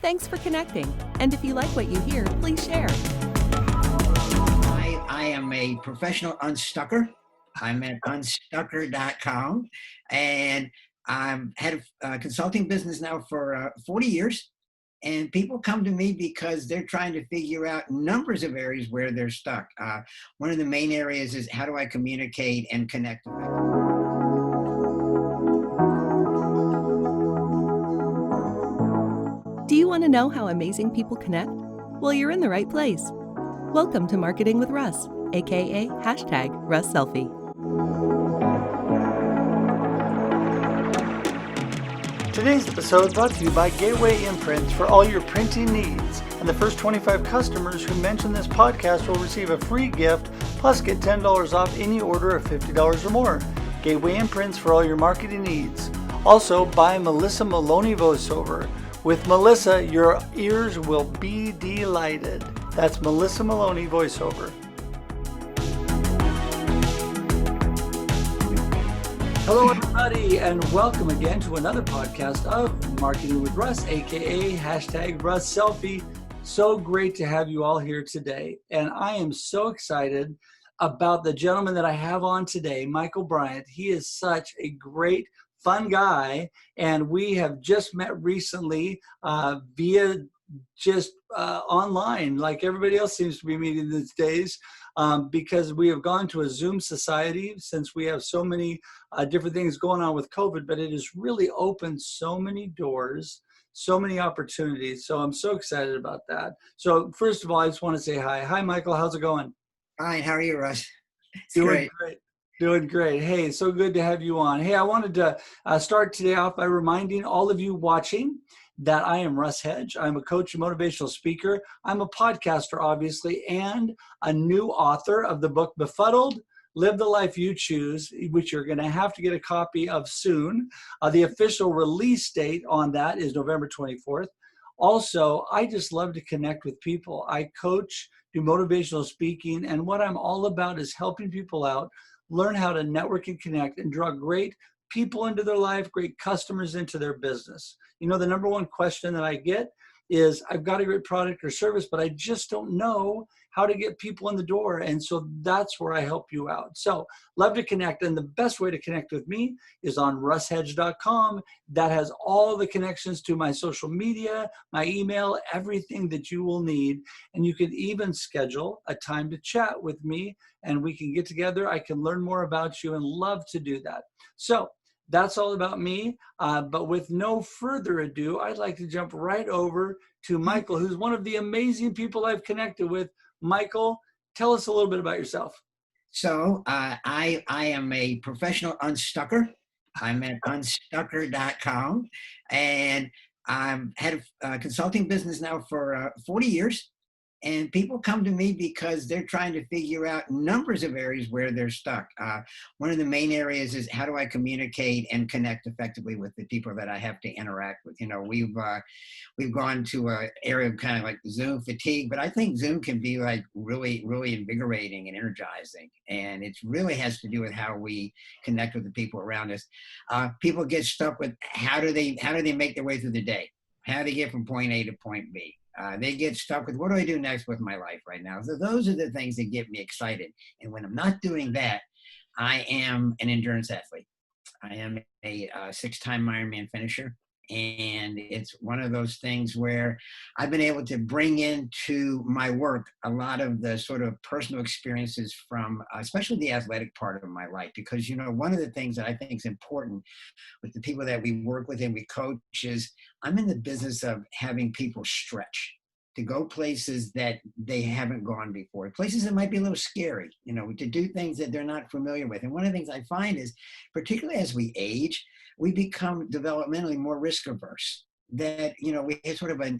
Thanks for connecting. And if you like what you hear, please share. I am a professional unstucker. I'm at unstucker.com, and I've had a consulting business now for 40 years. And people come to me because they're trying to figure out numbers of areas where they're stuck. One of the main areas is how do I communicate and connect effectively? Do you want to know how amazing people connect? Well, you're in the right place. Welcome to Marketing with Russ, aka #RussSelfie. Today's episode brought to you by Gateway Imprints for all your printing needs. And the first 25 customers who mention this podcast will receive a free gift plus get $10 off any order of $50 or more. Gateway Imprints for all your marketing needs. Also, buy Melissa Maloney voiceover. With Melissa, your ears will be delighted. That's Melissa Maloney voiceover. Hello, everybody, and welcome again to another podcast of Marketing with Russ, aka #RussSelfie. So great to have you all here today. And I am so excited about the gentleman that I have on today, Michael Bryant. He is such a great, fun guy, and we have just met recently via just online, like everybody else seems to be meeting these days, because we have gone to a Zoom society since we have so many different things going on with COVID, but it has really opened so many doors, so many opportunities. So I'm so excited about that. So first of all, I just want to say hi. Hi, Michael. How's it going? Fine. How are you, Russ? It's Doing great. Doing great. Hey, so good to have you on. Hey, I wanted to start today off by reminding all of you watching that I am Russ Hedge. I'm a coach and motivational speaker. I'm a podcaster, obviously, and a new author of the book Befuddled, Live the Life You Choose, which you're going to have to get a copy of soon. The official release date on that is November 24th. Also, I just love to connect with people. I coach, do motivational speaking, and what I'm all about is helping people out, learn how to network and connect and draw great people into their life, great customers into their business. You know, the number one question that I get is, I've got a great product or service, but I just don't know how to get people in the door. And so that's where I help you out. So love to connect. And the best way to connect with me is on russhedge.com. That has all the connections to my social media, my email, everything that you will need. And you can even schedule a time to chat with me and we can get together. I can learn more about you and love to do that. So that's all about me. But with no further ado, I'd like to jump right over to Michael, who's one of the amazing people I've connected with. Michael, tell us a little bit about yourself. So I am a professional unstucker. I'm at unstucker.com, and I've had a consulting business now for 40 years. And people come to me because they're trying to figure out numbers of areas where they're stuck. One of the main areas is how do I communicate and connect effectively with the people that I have to interact with. You know, we've gone to an area of kind of like Zoom fatigue, but I think Zoom can be like really, really invigorating and energizing. And it really has to do with how we connect with the people around us. People get stuck with how do they make their way through the day? How do they get from point A to point B? They get stuck with, what do I do next with my life right now? So those are the things that get me excited. And when I'm not doing that, I am an endurance athlete. I am a 6-time Ironman finisher. And it's one of those things where I've been able to bring into my work a lot of the sort of personal experiences from especially the athletic part of my life. Because, you know, one of the things that I think is important with the people that we work with and we coach is I'm in the business of having people stretch to go places that they haven't gone before, places that might be a little scary, you know, to do things that they're not familiar with. And one of the things I find is, particularly as we age, we become developmentally more risk averse. That, you know, we have sort of an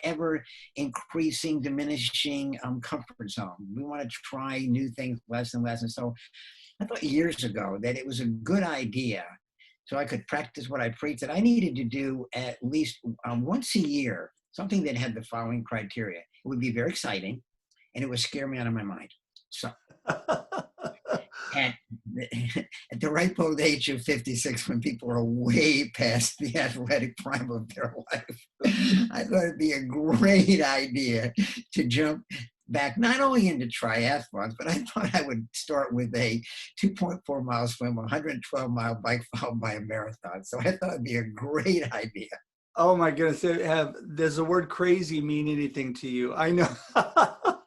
ever increasing, diminishing comfort zone. We want to try new things less and less. And so I thought years ago that it was a good idea, so I could practice what I preach, that I needed to do at least once a year, something that had the following criteria. It would be very exciting and it would scare me out of my mind. So at at the ripe old age of 56, when people are way past the athletic prime of their life, I thought it'd be a great idea to jump back not only into triathlons, but I thought I would start with a 2.4 mile swim, 112-mile bike, followed by a marathon. So I thought it'd be a great idea. Oh my goodness. Does the word crazy mean anything to you? I know.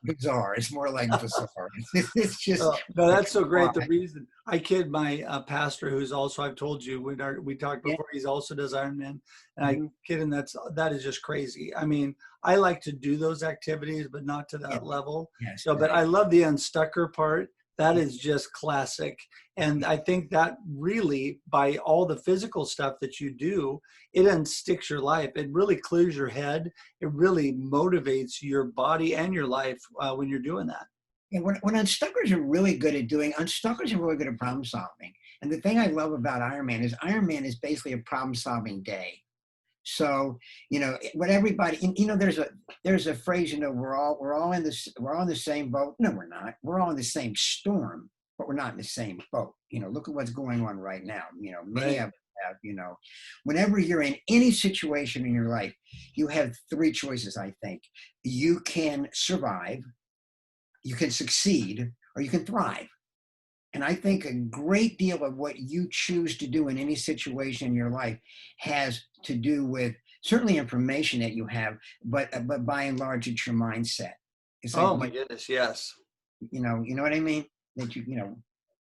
Bizarre. It's more like bizarre. It's just. Oh, no, that's so great. Why? The reason I kid my pastor, who's also, I've told you, we talked before, he's also does Ironman, and I kid him, that is just crazy. I mean, I like to do those activities, but not to that level. Yes, So, but I love the unstucker part. That is just classic. And I think that really, by all the physical stuff that you do, it unsticks your life. It really clears your head. It really motivates your body and your life when you're doing that. And when unstuckers are really good at doing, unstuckers are really good at problem solving. And the thing I love about Ironman is basically a problem solving day. So, what everybody, there's a phrase, we're all in the same boat. No, we're not. We're all in the same storm, but we're not in the same boat. Look at what's going on right now. Many of us have, whenever you're in any situation in your life, you have three choices, I think. You can survive, you can succeed, or you can thrive. And I think a great deal of what you choose to do in any situation in your life has to do with certainly information that you have, but by and large, it's your mindset. It's like, oh my goodness, yes. You know what I mean? That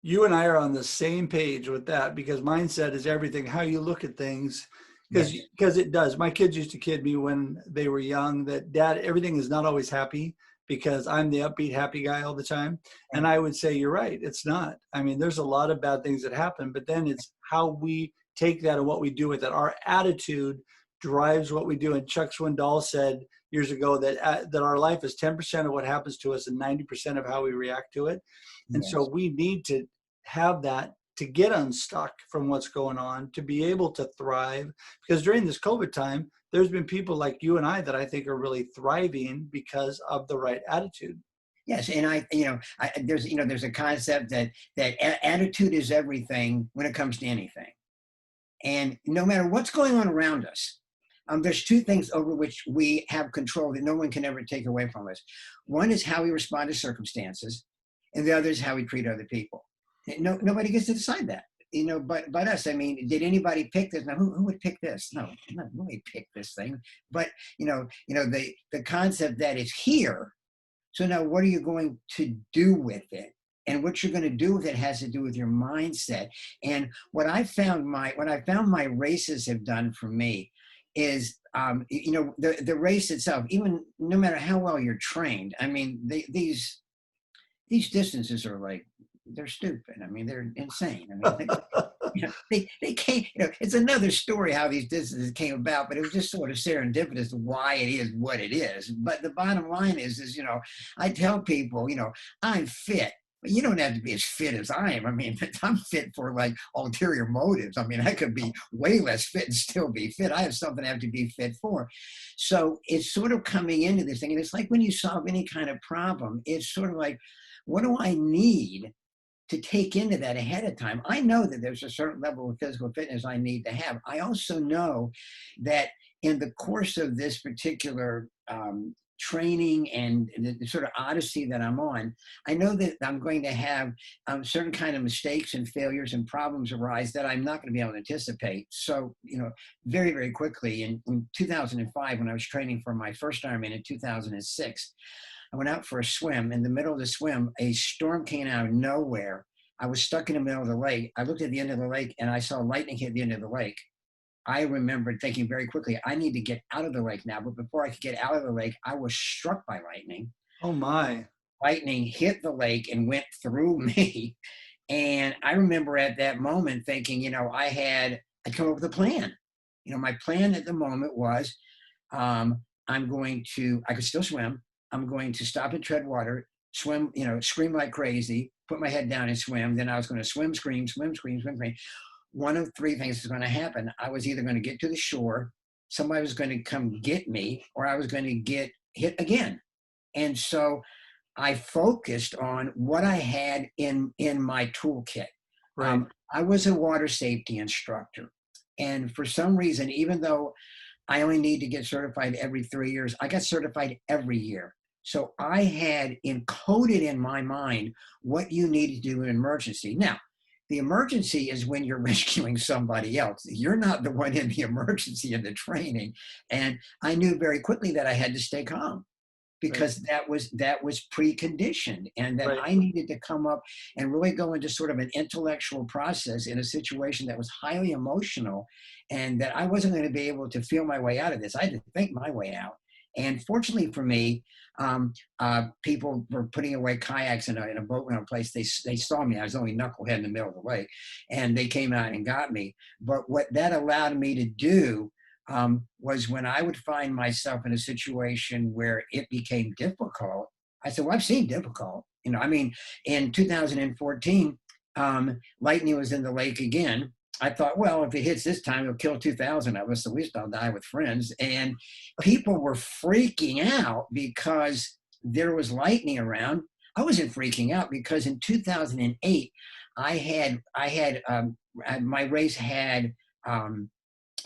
you and I are on the same page with that, because mindset is everything, how you look at things. Because it does. My kids used to kid me when they were young that, Dad, everything is not always happy, because I'm the upbeat, happy guy all the time. And I would say, you're right, it's not. I mean, there's a lot of bad things that happen, but then it's how we take that and what we do with it. Our attitude drives what we do. And Chuck Swindoll said years ago that our life is 10% of what happens to us and 90% of how we react to it. And so we need to have that to get unstuck from what's going on, to be able to thrive. Because during this COVID time, there's been people like you and I that I think are really thriving because of the right attitude. Yes, and there's a concept that attitude is everything when it comes to anything, and no matter what's going on around us, there's two things over which we have control that no one can ever take away from us. One is how we respond to circumstances, and the other is how we treat other people. Nobody gets to decide that. But us. I mean, did anybody pick this? Now, who would pick this? No, nobody picked this thing. But the concept that it's here. So now, what are you going to do with it? And what you're going to do with it has to do with your mindset. And what I found my races have done for me is, the race itself. Even no matter how well you're trained, I mean, these distances are like, they're stupid. I mean, they're insane. I mean, they came, it's another story how these distances came about, but it was just sort of serendipitous why it is what it is. But the bottom line is, I tell people, I'm fit. But you don't have to be as fit as I am. I mean, I'm fit for like ulterior motives. I mean, I could be way less fit and still be fit. I have something I have to be fit for. So it's sort of coming into this thing. And it's like when you solve any kind of problem, it's sort of like, what do I need to take into that ahead of time? I know that there's a certain level of physical fitness I need to have. I also know that in the course of this particular training and the sort of odyssey that I'm on, I know that I'm going to have certain kind of mistakes and failures and problems arise that I'm not going to be able to anticipate. So, very, very quickly in 2005, when I was training for my first Ironman in 2006, I went out for a swim. In the middle of the swim, a storm came out of nowhere. I was stuck in the middle of the lake. I looked at the end of the lake and I saw lightning hit the end of the lake. I remembered thinking very quickly, I need to get out of the lake now. But before I could get out of the lake, I was struck by lightning. Oh my. Lightning hit the lake and went through me. And I remember at that moment thinking, I'd come up with a plan. My plan at the moment was, I could still swim. I'm going to stop and tread water, swim, scream like crazy, put my head down and swim. Then I was going to swim, scream. One of three things is going to happen. I was either going to get to the shore, somebody was going to come get me, or I was going to get hit again. And so I focused on what I had in my toolkit. Right. I was a water safety instructor. And for some reason, even though I only need to get certified every 3 years, I got certified every year. So I had encoded in my mind what you need to do in an emergency. Now, the emergency is when you're rescuing somebody else. You're not the one in the emergency in the training. And I knew very quickly that I had to stay calm, because that was preconditioned, and that Right. I needed to come up and really go into sort of an intellectual process in a situation that was highly emotional, and that I wasn't going to be able to feel my way out of this. I had to think my way out. And fortunately for me, people were putting away kayaks in a boat rental place. They saw me. I was only knucklehead in the middle of the lake, and they came out and got me. But what that allowed me to do was, when I would find myself in a situation where it became difficult, I said, well, I've seen difficult. I mean, in 2014, lightning was in the lake again. I thought, well, if it hits this time, it'll kill 2,000 of us. At least I'll die with friends. And people were freaking out because there was lightning around. I wasn't freaking out because in 2008, my race had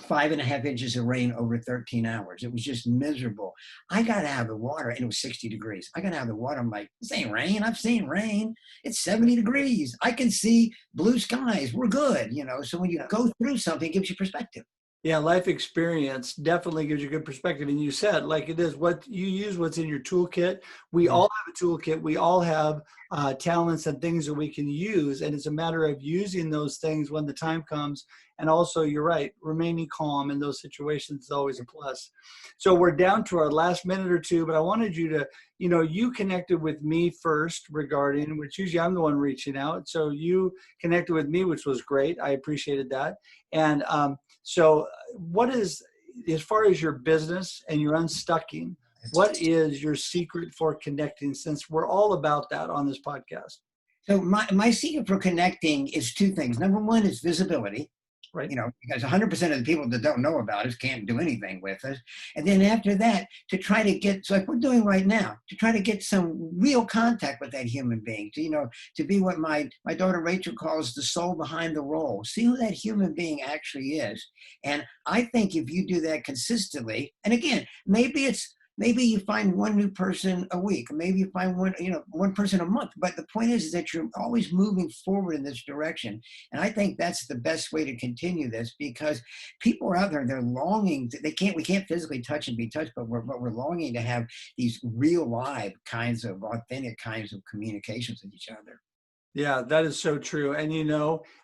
5.5 inches of rain over 13 hours. It was just miserable. I got out of the water and it was 60 degrees. I got out of the water. I'm like, this ain't rain. I've seen rain. It's 70 degrees. I can see blue skies. We're good. So when you go through something, it gives you perspective. Yeah, life experience definitely gives you good perspective. And you said, like, it is what you use, what's in your toolkit. We all have a toolkit. We all have talents and things that we can use. And it's a matter of using those things when the time comes. And also, you're right, remaining calm in those situations is always a plus. So we're down to our last minute or two, but I wanted you to, you connected with me first regarding, which usually I'm the one reaching out. So you connected with me, which was great. I appreciated that. And so what is, as far as your business and your unstucking, what is your secret for connecting, since we're all about that on this podcast? So my secret for connecting is two things. Number one is visibility. Right. Because 100% of the people that don't know about us can't do anything with us. And then after that, to try to get, so like we're doing right now, to try to get some real contact with that human being, to be what my daughter Rachel calls the soul behind the role. See who that human being actually is. And I think if you do that consistently, and again, maybe you find one new person a week, maybe you find one person a month. But the point is that you're always moving forward in this direction. And I think that's the best way to continue this, because people are out there, they're longing, we can't physically touch and be touched, but we're longing to have these real live kinds of authentic kinds of communications with each other. Yeah, that is so true. And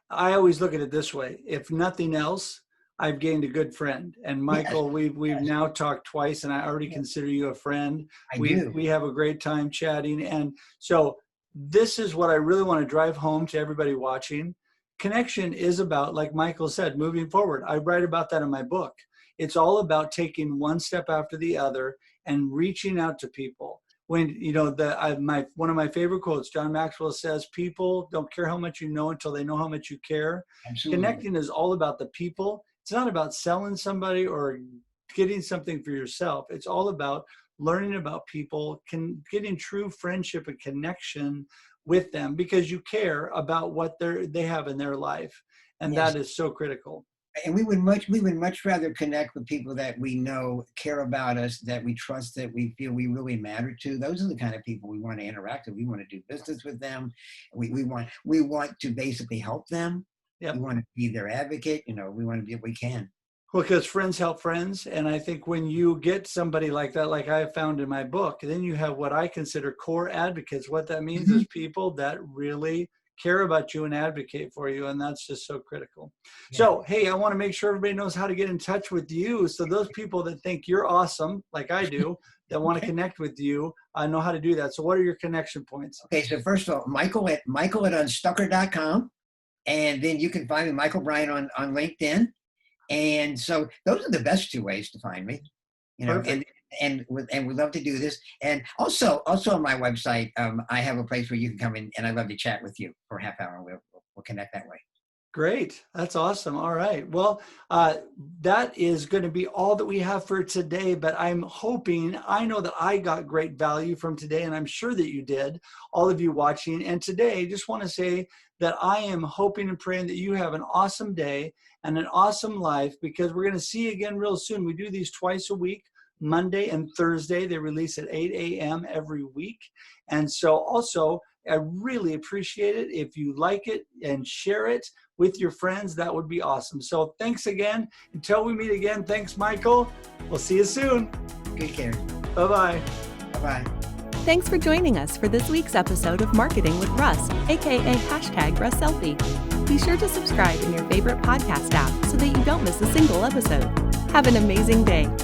I always look at it this way. If nothing else, I've gained a good friend. And Michael, Yes. we've now talked twice, and I already consider you a friend. do. We have a great time chatting. And so this is what I really want to drive home to everybody watching. Connection is about, like Michael said, moving forward. I write about that in my book. It's all about taking one step after the other and reaching out to people. When, one of my favorite quotes, John Maxwell says, people don't care how much you know until they know how much you care. Absolutely. Connecting is all about the people. It's not about selling somebody or getting something for yourself. It's all about learning about people, getting true friendship and connection with them because you care about what they have in their life. And Yes. that is so critical. And we would much rather connect with people that we know care about us, that we trust, that we feel we really matter to. Those are the kind of people we want to interact with. We want to do business with them. We want to basically help them. Yep. We want to be their advocate. We want to be what we can. Well, because friends help friends. And I think when you get somebody like that, like I have found in my book, then you have what I consider core advocates. What that means is people that really care about you and advocate for you. And that's just so critical. Yeah. So, hey, I want to make sure everybody knows how to get in touch with you. So those people that think you're awesome, like I do, that want to connect with you, I know how to do that. So what are your connection points? Okay, so first of all, Michael at unstucker.com. And then you can find me, Michael Bryant, on LinkedIn. And so those are the best two ways to find me, and we love to do this. And also on my website, I have a place where you can come in, and I love to chat with you for a half hour. We'll connect that way. Great. That's awesome. All right. Well, that is going to be all that we have for today, but I'm hoping, I know that I got great value from today, and I'm sure that you did, all of you watching. And today, I just want to say that I am hoping and praying that you have an awesome day and an awesome life, because we're going to see you again real soon. We do these twice a week, Monday and Thursday. They release at 8 a.m. every week. And so also, I really appreciate it if you like it and share it with your friends. That would be awesome. So thanks again. Until we meet again, thanks, Michael. We'll see you soon. Take care. Bye-bye. Bye-bye. Thanks for joining us for this week's episode of Marketing with Russ, aka #RussSelfie. Be sure to subscribe in your favorite podcast app so that you don't miss a single episode. Have an amazing day.